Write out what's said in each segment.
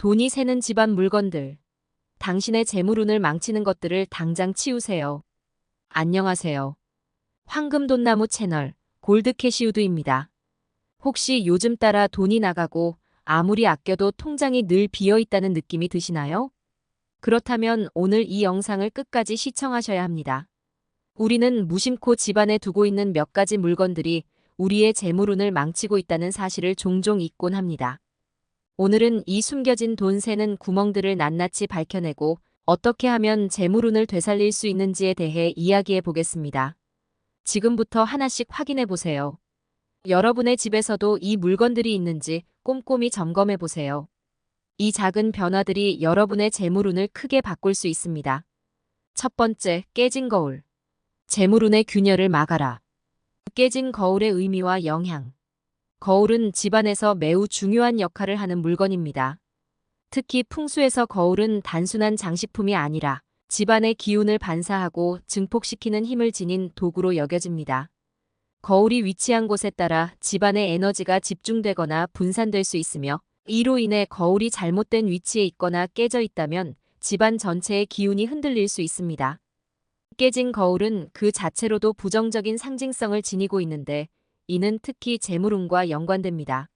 돈이 새는 집안 물건들. 당신의 재물운을 망치는 것들을 당장 치우세요. 안녕하세요. 황금돈나무 채널 골드캐시우드입니다. 혹시 요즘 따라 돈이 나가고 아무리 아껴도 통장이 늘 비어 있다는 느낌이 드시나요? 그렇다면 오늘 이 영상을 끝까지 시청하셔야 합니다. 우리는 무심코 집안에 두고 있는 몇 가지 물건들이 우리의 재물운을 망치고 있다는 사실을 종종 잊곤 합니다. 오늘은 이 숨겨진 돈 새는 구멍들을 낱낱이 밝혀내고 어떻게 하면 재물운을 되살릴 수 있는지에 대해 이야기해 보겠습니다. 지금부터 하나씩 확인해 보세요. 여러분의 집에서도 이 물건들이 있는지 꼼꼼히 점검해 보세요. 이 작은 변화들이 여러분의 재물운을 크게 바꿀 수 있습니다. 첫 번째, 깨진 거울. 재물운의 균열을 막아라. 깨진 거울의 의미와 영향. 거울은 집안에서 매우 중요한 역할을 하는 물건입니다. 특히 풍수에서 거울은 단순한 장식품이 아니라 집안의 기운을 반사하고 증폭시키는 힘을 지닌 도구로 여겨집니다. 거울이 위치한 곳에 따라 집안의 에너지가 집중되거나 분산될 수 있으며, 이로 인해 거울이 잘못된 위치에 있거나 깨져 있다면 집안 전체의 기운이 흔들릴 수 있습니다. 깨진 거울은 그 자체로도 부정적인 상징성을 지니고 있는데, 이는 특히 재물운과 연관됩니다.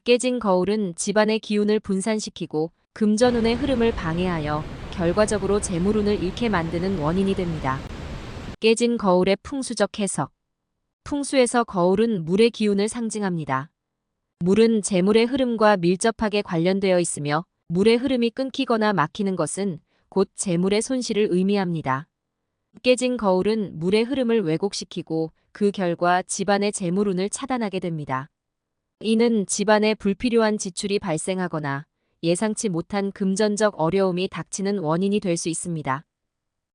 깨진 거울은 집안의 기운을 분산시키고 금전운의 흐름을 방해하여 결과적으로 재물운을 잃게 만드는 원인이 됩니다. 깨진 거울의 풍수적 해석. 풍수에서 거울은 물의 기운을 상징합니다. 물은 재물의 흐름과 밀접하게 관련되어 있으며, 물의 흐름이 끊기거나 막히는 것은 곧 재물의 손실을 의미합니다. 깨진 거울은 물의 흐름을 왜곡시키고 그 결과 집안의 재물운을 차단하게 됩니다. 이는 집안에 불필요한 지출이 발생하거나 예상치 못한 금전적 어려움이 닥치는 원인이 될 수 있습니다.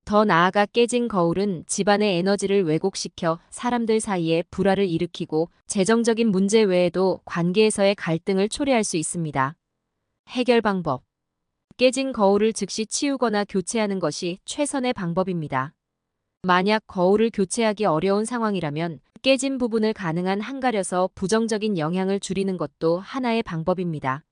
더 나아가 깨진 거울은 집안의 에너지를 왜곡시켜 사람들 사이에 불화를 일으키고 재정적인 문제 외에도 관계에서의 갈등을 초래할 수 있습니다. 해결 방법. 깨진 거울을 즉시 치우거나 교체하는 것이 최선의 방법입니다. 만약 거울을 교체하기 어려운 상황이라면 깨진 부분을 가능한 한 가려서 부정적인 영향을 줄이는 것도 하나의 방법입니다.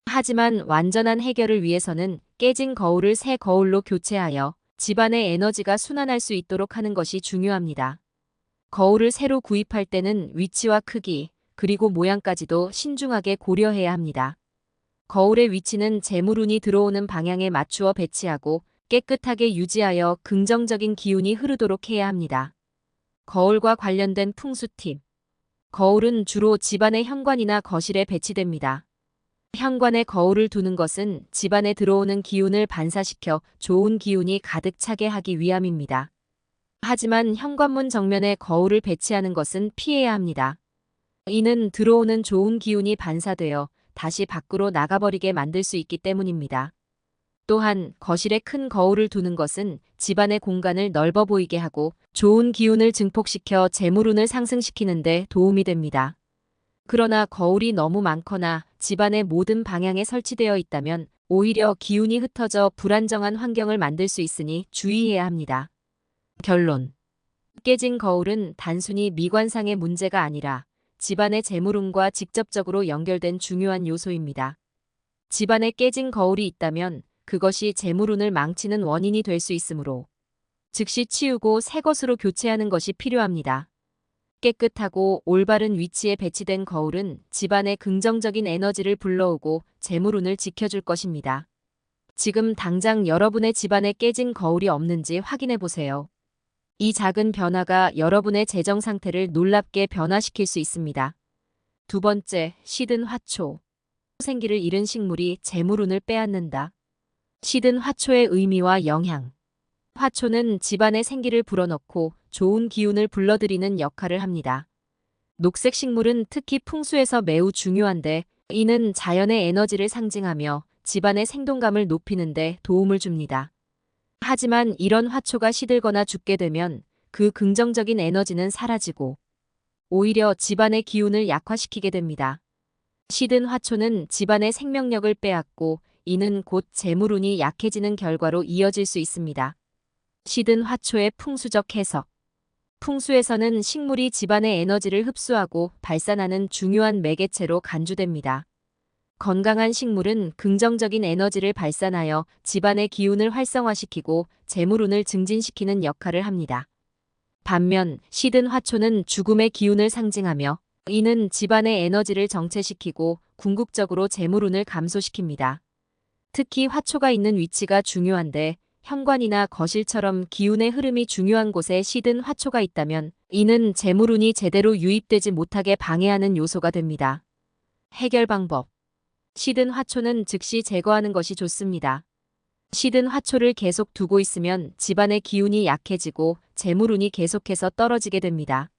하지만 완전한 해결을 위해서는 깨진 거울을 새 거울로 교체하여 집안의 에너지가 순환할 수 있도록 하는 것이 중요합니다. 거울을 새로 구입할 때는 위치와 크기, 그리고 모양까지도 신중하게 고려해야 합니다. 거울의 위치는 재물운이 들어오는 방향에 맞추어 배치하고 깨끗하게 유지하여 긍정적인 기운이 흐르도록 해야 합니다. 거울과 관련된 풍수 팁. 거울은 주로 집안의 현관이나 거실에 배치됩니다. 현관에 거울을 두는 것은 집안에 들어오는 기운을 반사시켜 좋은 기운이 가득 차게 하기 위함입니다. 하지만 현관문 정면에 거울을 배치하는 것은 피해야 합니다. 이는 들어오는 좋은 기운이 반사되어 다시 밖으로 나가버리게 만들 수 있기 때문입니다. 또한 거실에 큰 거울을 두는 것은 집안의 공간을 넓어 보이게 하고 좋은 기운을 증폭시켜 재물운을 상승시키는 데 도움이 됩니다. 그러나 거울이 너무 많거나 집안의 모든 방향에 설치되어 있다면 오히려 기운이 흩어져 불안정한 환경을 만들 수 있으니 주의해야 합니다. 결론. 깨진 거울은 단순히 미관상의 문제가 아니라 집안의 재물운과 직접적으로 연결된 중요한 요소입니다. 집안에 깨진 거울이 있다면 그것이 재물운을 망치는 원인이 될 수 있으므로 즉시 치우고 새 것으로 교체하는 것이 필요합니다. 깨끗하고 올바른 위치에 배치된 거울은 집안에 긍정적인 에너지를 불러오고 재물운을 지켜줄 것입니다. 지금 당장 여러분의 집안에 깨진 거울이 없는지 확인해 보세요. 이 작은 변화가 여러분의 재정 상태를 놀랍게 변화시킬 수 있습니다. 두 번째, 시든 화초. 생기를 잃은 식물이 재물운을 빼앗는다. 시든 화초의 의미와 영향. 화초는 집안에 생기를 불어넣고 좋은 기운을 불러들이는 역할을 합니다. 녹색 식물은 특히 풍수에서 매우 중요한데, 이는 자연의 에너지를 상징하며 집안의 생동감을 높이는 데 도움을 줍니다. 하지만 이런 화초가 시들거나 죽게 되면 그 긍정적인 에너지는 사라지고 오히려 집안의 기운을 약화시키게 됩니다. 시든 화초는 집안의 생명력을 빼앗고, 이는 곧 재물운이 약해지는 결과로 이어질 수 있습니다. 시든 화초의 풍수적 해석. 풍수에서는 식물이 집안의 에너지를 흡수하고 발산하는 중요한 매개체로 간주됩니다. 건강한 식물은 긍정적인 에너지를 발산하여 집안의 기운을 활성화시키고 재물운을 증진시키는 역할을 합니다. 반면 시든 화초는 죽음의 기운을 상징하며 이는 집안의 에너지를 정체시키고 궁극적으로 재물운을 감소시킵니다. 특히 화초가 있는 위치가 중요한데 현관이나 거실처럼 기운의 흐름이 중요한 곳에 시든 화초가 있다면 이는 재물운이 제대로 유입되지 못하게 방해하는 요소가 됩니다. 해결 방법. 시든 화초는 즉시 제거하는 것이 좋습니다. 시든 화초를 계속 두고 있으면 집안의 기운이 약해지고 재물운이 계속해서 떨어지게 됩니다.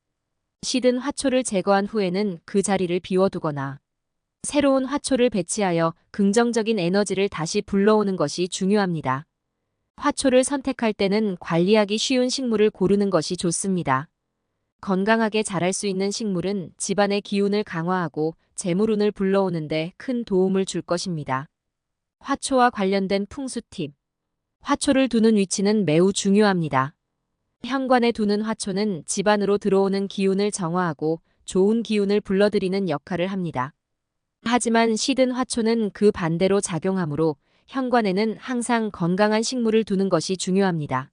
시든 화초를 제거한 후에는 그 자리를 비워두거나 새로운 화초를 배치하여 긍정적인 에너지를 다시 불러오는 것이 중요합니다. 화초를 선택할 때는 관리하기 쉬운 식물을 고르는 것이 좋습니다. 건강하게 자랄 수 있는 식물은 집안의 기운을 강화하고 재물운을 불러오는데 큰 도움을 줄 것입니다. 화초와 관련된 풍수 팁. 화초를 두는 위치는 매우 중요합니다. 현관에 두는 화초는 집안으로 들어오는 기운을 정화하고 좋은 기운을 불러들이는 역할을 합니다. 하지만 시든 화초는 그 반대로 작용하므로 현관에는 항상 건강한 식물을 두는 것이 중요합니다.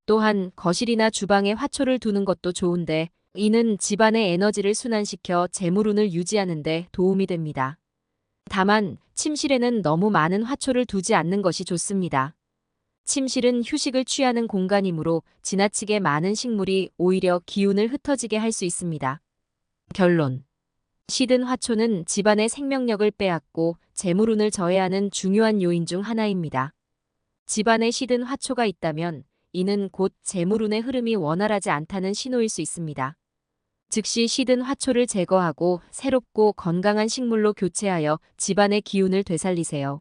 또한 거실이나 주방에 화초를 두는 것도 좋은데 이는 집안의 에너지를 순환시켜 재물운을 유지하는 데 도움이 됩니다. 다만 침실에는 너무 많은 화초를 두지 않는 것이 좋습니다. 침실은 휴식을 취하는 공간이므로 지나치게 많은 식물이 오히려 기운을 흩어지게 할 수 있습니다. 결론. 시든 화초는 집안의 생명력을 빼앗고 재물운을 저해하는 중요한 요인 중 하나입니다. 집안에 시든 화초가 있다면 이는 곧 재물운의 흐름이 원활하지 않다는 신호일 수 있습니다. 즉시 시든 화초를 제거하고 새롭고 건강한 식물로 교체하여 집안의 기운을 되살리세요.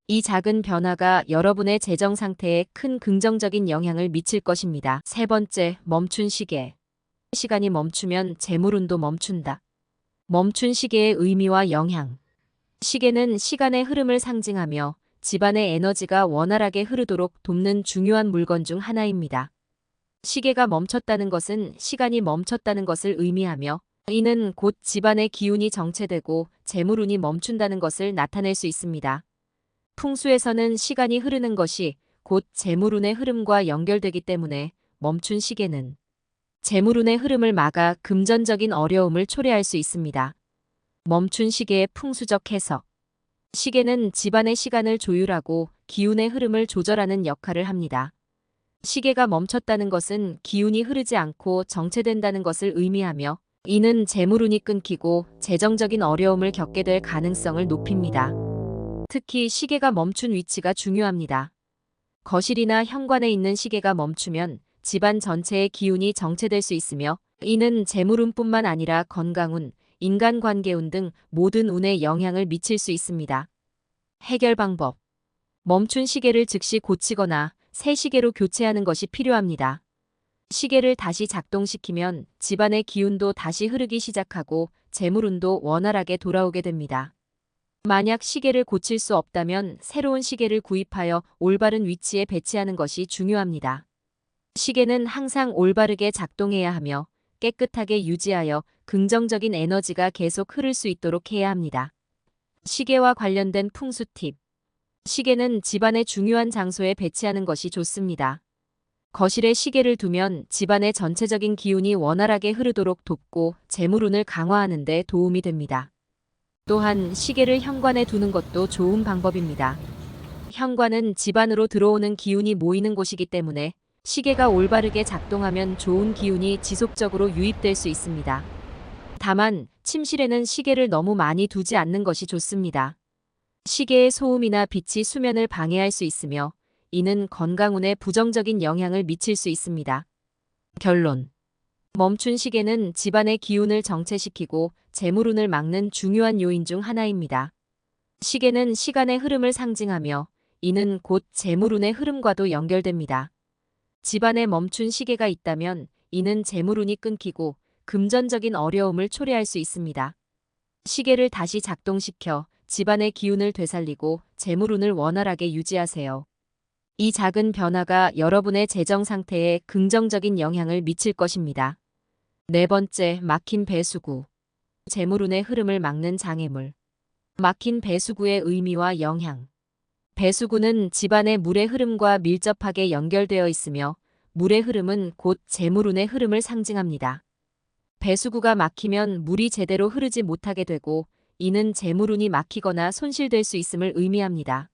이 작은 변화가 여러분의 재정 상태에 큰 긍정적인 영향을 미칠 것입니다. 세 번째, 멈춘 시계. 시간이 멈추면 재물운도 멈춘다. 멈춘 시계의 의미와 영향. 시계는 시간의 흐름을 상징하며 집안의 에너지가 원활하게 흐르도록 돕는 중요한 물건 중 하나입니다. 시계가 멈췄다는 것은 시간이 멈췄다는 것을 의미하며 이는 곧 집안의 기운이 정체되고 재물운이 멈춘다는 것을 나타낼 수 있습니다. 풍수에서는 시간이 흐르는 것이 곧 재물운의 흐름과 연결되기 때문에 멈춘 시계는 재물운의 흐름을 막아 금전적인 어려움을 초래할 수 있습니다. 멈춘 시계의 풍수적 해석. 시계는 집안의 시간을 조율하고 기운의 흐름을 조절하는 역할을 합니다. 시계가 멈췄다는 것은 기운이 흐르지 않고 정체된다는 것을 의미하며 이는 재물운이 끊기고 재정적인 어려움을 겪게 될 가능성을 높입니다. 특히 시계가 멈춘 위치가 중요합니다. 거실이나 현관에 있는 시계가 멈추면 집안 전체의 기운이 정체될 수 있으며 이는 재물운뿐만 아니라 건강운, 인간관계운 등 모든 운에 영향을 미칠 수 있습니다. 해결 방법. 멈춘 시계를 즉시 고치거나 새 시계로 교체하는 것이 필요합니다. 시계를 다시 작동시키면 집안의 기운도 다시 흐르기 시작하고 재물운도 원활하게 돌아오게 됩니다. 만약 시계를 고칠 수 없다면 새로운 시계를 구입하여 올바른 위치에 배치하는 것이 중요합니다. 시계는 항상 올바르게 작동해야 하며 깨끗하게 유지하여 긍정적인 에너지가 계속 흐를 수 있도록 해야 합니다. 시계와 관련된 풍수 팁. 시계는 집안의 중요한 장소에 배치하는 것이 좋습니다. 거실에 시계를 두면 집안의 전체적인 기운이 원활하게 흐르도록 돕고 재물운을 강화하는 데 도움이 됩니다. 또한 시계를 현관에 두는 것도 좋은 방법입니다. 현관은 집안으로 들어오는 기운이 모이는 곳이기 때문에 시계가 올바르게 작동하면 좋은 기운이 지속적으로 유입될 수 있습니다. 다만 침실에는 시계를 너무 많이 두지 않는 것이 좋습니다. 시계의 소음이나 빛이 수면을 방해할 수 있으며 이는 건강운에 부정적인 영향을 미칠 수 있습니다. 결론. 멈춘 시계는 집안의 기운을 정체시키고 재물운을 막는 중요한 요인 중 하나입니다. 시계는 시간의 흐름을 상징하며 이는 곧 재물운의 흐름과도 연결됩니다. 집안에 멈춘 시계가 있다면 이는 재물운이 끊기고 금전적인 어려움을 초래할 수 있습니다. 시계를 다시 작동시켜 집안의 기운을 되살리고 재물운을 원활하게 유지하세요. 이 작은 변화가 여러분의 재정 상태에 긍정적인 영향을 미칠 것입니다. 네 번째, 막힌 배수구. 재물운의 흐름을 막는 장애물. 막힌 배수구의 의미와 영향. 배수구는 집안의 물의 흐름과 밀접하게 연결되어 있으며 물의 흐름은 곧 재물운의 흐름을 상징합니다. 배수구가 막히면 물이 제대로 흐르지 못하게 되고 이는 재물운이 막히거나 손실될 수 있음을 의미합니다.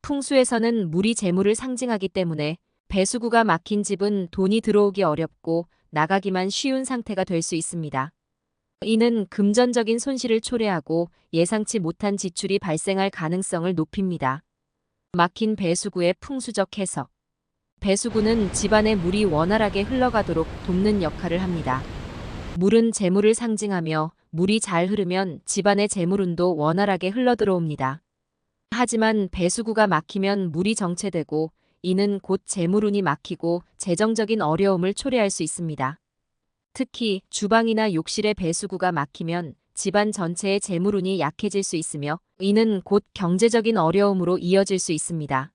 풍수에서는 물이 재물을 상징하기 때문에 배수구가 막힌 집은 돈이 들어오기 어렵고 나가기만 쉬운 상태가 될 수 있습니다. 이는 금전적인 손실을 초래하고 예상치 못한 지출이 발생할 가능성을 높입니다. 막힌 배수구의 풍수적 해석. 배수구는 집안의 물이 원활하게 흘러가도록 돕는 역할을 합니다. 물은 재물을 상징하며 물이 잘 흐르면 집안의 재물운도 원활하게 흘러들어옵니다. 하지만 배수구가 막히면 물이 정체되고 이는 곧 재물운이 막히고 재정적인 어려움을 초래할 수 있습니다. 특히 주방이나 욕실의 배수구가 막히면 집안 전체의 재물운이 약해질 수 있으며 이는 곧 경제적인 어려움으로 이어질 수 있습니다.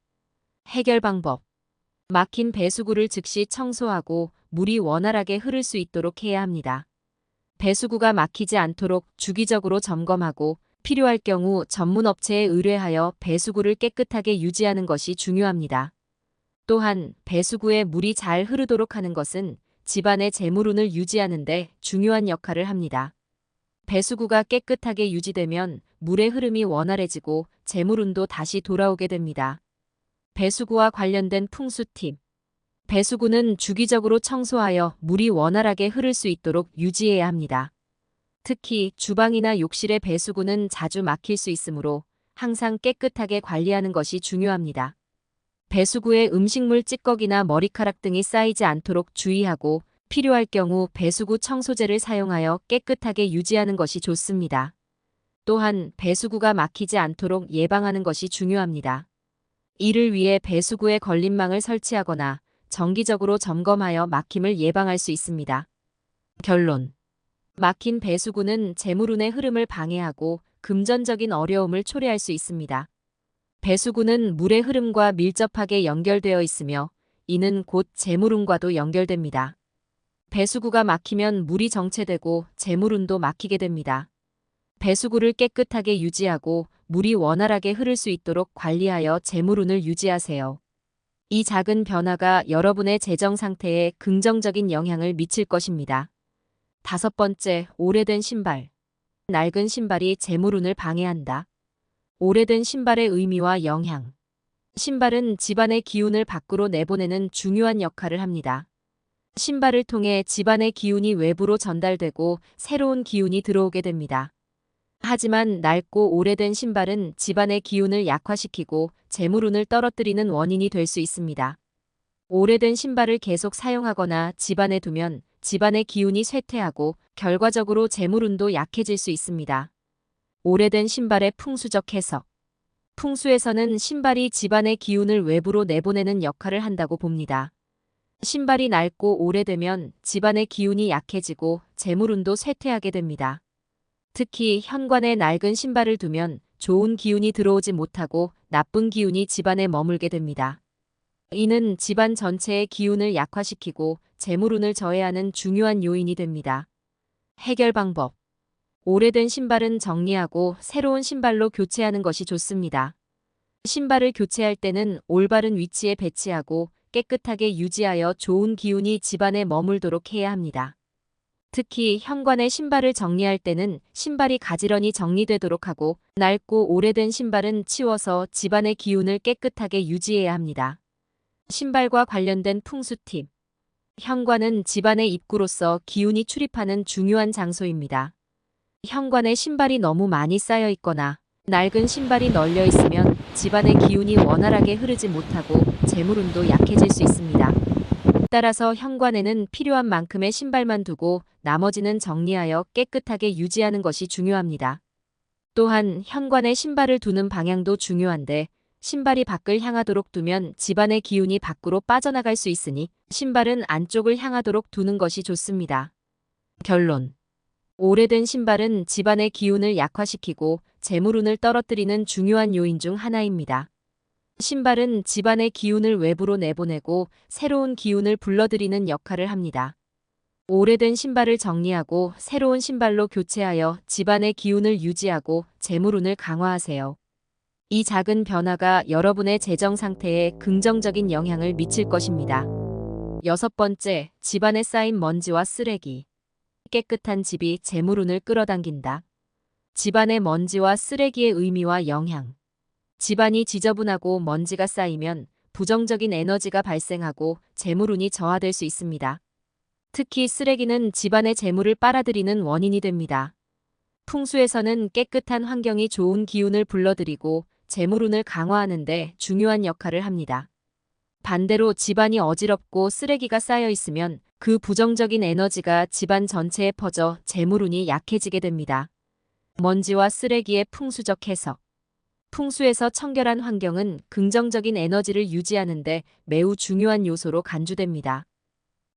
해결 방법. 막힌 배수구를 즉시 청소하고 물이 원활하게 흐를 수 있도록 해야 합니다. 배수구가 막히지 않도록 주기적으로 점검하고 필요할 경우 전문 업체에 의뢰하여 배수구를 깨끗하게 유지하는 것이 중요합니다. 또한 배수구에 물이 잘 흐르도록 하는 것은 집안의 재물운을 유지하는 데 중요한 역할을 합니다. 배수구가 깨끗하게 유지되면 물의 흐름이 원활해지고 재물운도 다시 돌아오게 됩니다. 배수구와 관련된 풍수 팁. 배수구는 주기적으로 청소하여 물이 원활하게 흐를 수 있도록 유지해야 합니다. 특히 주방이나 욕실의 배수구는 자주 막힐 수 있으므로 항상 깨끗하게 관리하는 것이 중요합니다. 배수구에 음식물 찌꺼기나 머리카락 등이 쌓이지 않도록 주의하고 필요할 경우 배수구 청소제를 사용하여 깨끗하게 유지하는 것이 좋습니다. 또한 배수구가 막히지 않도록 예방하는 것이 중요합니다. 이를 위해 배수구에 걸림망을 설치하거나 정기적으로 점검하여 막힘을 예방할 수 있습니다. 결론. 막힌 배수구는 재물운의 흐름을 방해하고 금전적인 어려움을 초래할 수 있습니다. 배수구는 물의 흐름과 밀접하게 연결되어 있으며 이는 곧 재물운과도 연결됩니다. 배수구가 막히면 물이 정체되고 재물운도 막히게 됩니다. 배수구를 깨끗하게 유지하고 물이 원활하게 흐를 수 있도록 관리하여 재물운을 유지하세요. 이 작은 변화가 여러분의 재정 상태에 긍정적인 영향을 미칠 것입니다. 5번째, 오래된 신발. 낡은 신발이 재물운을 방해한다. 오래된 신발의 의미와 영향. 신발은 집안의 기운을 밖으로 내보내는 중요한 역할을 합니다. 신발을 통해 집안의 기운이 외부로 전달되고 새로운 기운이 들어오게 됩니다. 하지만 낡고 오래된 신발은 집안의 기운을 약화시키고 재물운을 떨어뜨리는 원인이 될 수 있습니다. 오래된 신발을 계속 사용하거나 집안에 두면 집안의 기운이 쇠퇴하고 결과적으로 재물운도 약해질 수 있습니다. 오래된 신발의 풍수적 해석. 풍수에서는 신발이 집안의 기운을 외부로 내보내는 역할을 한다고 봅니다. 신발이 낡고 오래되면 집안의 기운이 약해지고 재물운도 쇠퇴하게 됩니다. 특히 현관에 낡은 신발을 두면 좋은 기운이 들어오지 못하고 나쁜 기운이 집안에 머물게 됩니다. 이는 집안 전체의 기운을 약화시키고 재물운을 저해하는 중요한 요인이 됩니다. 해결 방법. 오래된 신발은 정리하고 새로운 신발로 교체하는 것이 좋습니다. 신발을 교체할 때는 올바른 위치에 배치하고 깨끗하게 유지하여 좋은 기운이 집안에 머물도록 해야 합니다. 특히 현관에 신발을 정리할 때는 신발이 가지런히 정리되도록 하고 낡고 오래된 신발은 치워서 집안의 기운을 깨끗하게 유지해야 합니다. 신발과 관련된 풍수 팁. 현관은 집안의 입구로서 기운이 출입하는 중요한 장소입니다. 현관에 신발이 너무 많이 쌓여 있거나 낡은 신발이 널려 있으면 집안의 기운이 원활하게 흐르지 못하고 재물운도 약해질 수 있습니다. 따라서 현관에는 필요한 만큼의 신발만 두고 나머지는 정리하여 깨끗하게 유지하는 것이 중요합니다. 또한 현관에 신발을 두는 방향도 중요한데 신발이 밖을 향하도록 두면 집안의 기운이 밖으로 빠져나갈 수 있으니 신발은 안쪽을 향하도록 두는 것이 좋습니다. 결론. 오래된 신발은 집안의 기운을 약화시키고 재물운을 떨어뜨리는 중요한 요인 중 하나입니다. 신발은 집안의 기운을 외부로 내보내고 새로운 기운을 불러들이는 역할을 합니다. 오래된 신발을 정리하고 새로운 신발로 교체하여 집안의 기운을 유지하고 재물운을 강화하세요. 이 작은 변화가 여러분의 재정 상태에 긍정적인 영향을 미칠 것입니다. 여섯 번째, 집안에 쌓인 먼지와 쓰레기. 깨끗한 집이 재물운을 끌어당긴다. 집안의 먼지와 쓰레기의 의미와 영향. 집안이 지저분하고 먼지가 쌓이면 부정적인 에너지가 발생하고 재물운이 저하될 수 있습니다. 특히 쓰레기는 집안의 재물을 빨아들이는 원인이 됩니다. 풍수에서는 깨끗한 환경이 좋은 기운을 불러들이고 재물운을 강화하는 데 중요한 역할을 합니다. 반대로 집안이 어지럽고 쓰레기가 쌓여 있으면 그 부정적인 에너지가 집안 전체에 퍼져 재물운이 약해지게 됩니다. 먼지와 쓰레기의 풍수적 해석. 풍수에서 청결한 환경은 긍정적인 에너지를 유지하는 데 매우 중요한 요소로 간주됩니다.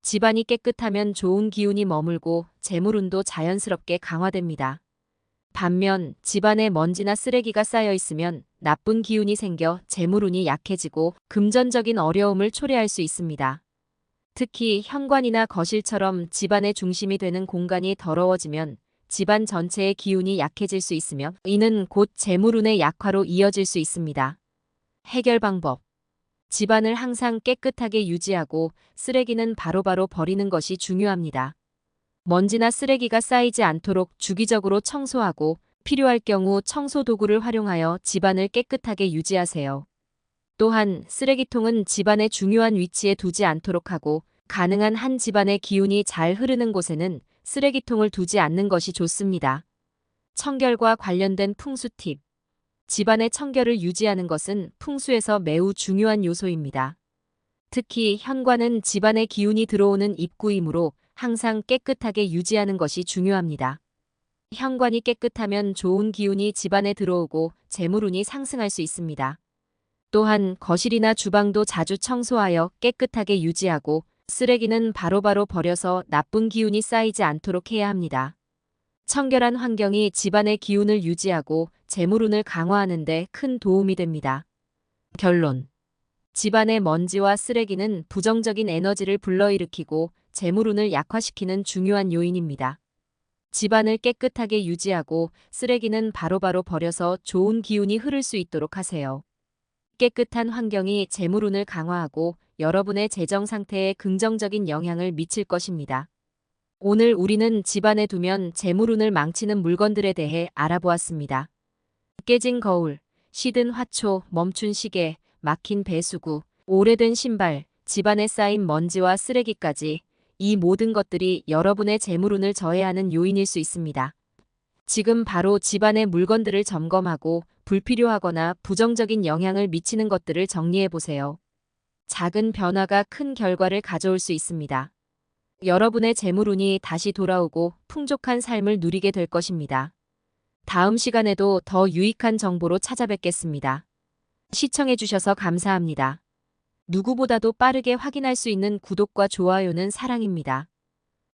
집안이 깨끗하면 좋은 기운이 머물고 재물운도 자연스럽게 강화됩니다. 반면 집안에 먼지나 쓰레기가 쌓여 있으면 나쁜 기운이 생겨 재물운이 약해지고 금전적인 어려움을 초래할 수 있습니다. 특히 현관이나 거실처럼 집안의 중심이 되는 공간이 더러워지면 집안 전체의 기운이 약해질 수 있으며 이는 곧 재물운의 약화로 이어질 수 있습니다. 해결 방법. 집안을 항상 깨끗하게 유지하고 쓰레기는 바로바로 버리는 것이 중요합니다. 먼지나 쓰레기가 쌓이지 않도록 주기적으로 청소하고 필요할 경우 청소 도구를 활용하여 집안을 깨끗하게 유지하세요. 또한 쓰레기통은 집안의 중요한 위치에 두지 않도록 하고 가능한 한 집안의 기운이 잘 흐르는 곳에는 쓰레기통을 두지 않는 것이 좋습니다. 청결과 관련된 풍수 팁. 집안의 청결을 유지하는 것은 풍수에서 매우 중요한 요소입니다. 특히 현관은 집안의 기운이 들어오는 입구이므로 항상 깨끗하게 유지하는 것이 중요합니다. 현관이 깨끗하면 좋은 기운이 집안에 들어오고 재물운이 상승할 수 있습니다. 또한 거실이나 주방도 자주 청소하여 깨끗하게 유지하고 쓰레기는 바로바로 버려서 나쁜 기운이 쌓이지 않도록 해야 합니다. 청결한 환경이 집안의 기운을 유지하고 재물운을 강화하는 데 큰 도움이 됩니다. 결론. 집안의 먼지와 쓰레기는 부정적인 에너지를 불러일으키고 재물운을 약화시키는 중요한 요인입니다. 집안을 깨끗하게 유지하고 쓰레기는 바로바로 버려서 좋은 기운이 흐를 수 있도록 하세요. 깨끗한 환경이 재물운을 강화하고 여러분의 재정 상태에 긍정적인 영향을 미칠 것입니다. 오늘 우리는 집안에 두면 재물운을 망치는 물건들에 대해 알아보았습니다. 깨진 거울, 시든 화초, 멈춘 시계, 막힌 배수구, 오래된 신발, 집안에 쌓인 먼지와 쓰레기까지 이 모든 것들이 여러분의 재물운을 저해하는 요인일 수 있습니다. 지금 바로 집안의 물건들을 점검하고 불필요하거나 부정적인 영향을 미치는 것들을 정리해 보세요. 작은 변화가 큰 결과를 가져올 수 있습니다. 여러분의 재물운이 다시 돌아오고 풍족한 삶을 누리게 될 것입니다. 다음 시간에도 더 유익한 정보로 찾아뵙겠습니다. 시청해주셔서 감사합니다. 누구보다도 빠르게 확인할 수 있는 구독과 좋아요는 사랑입니다.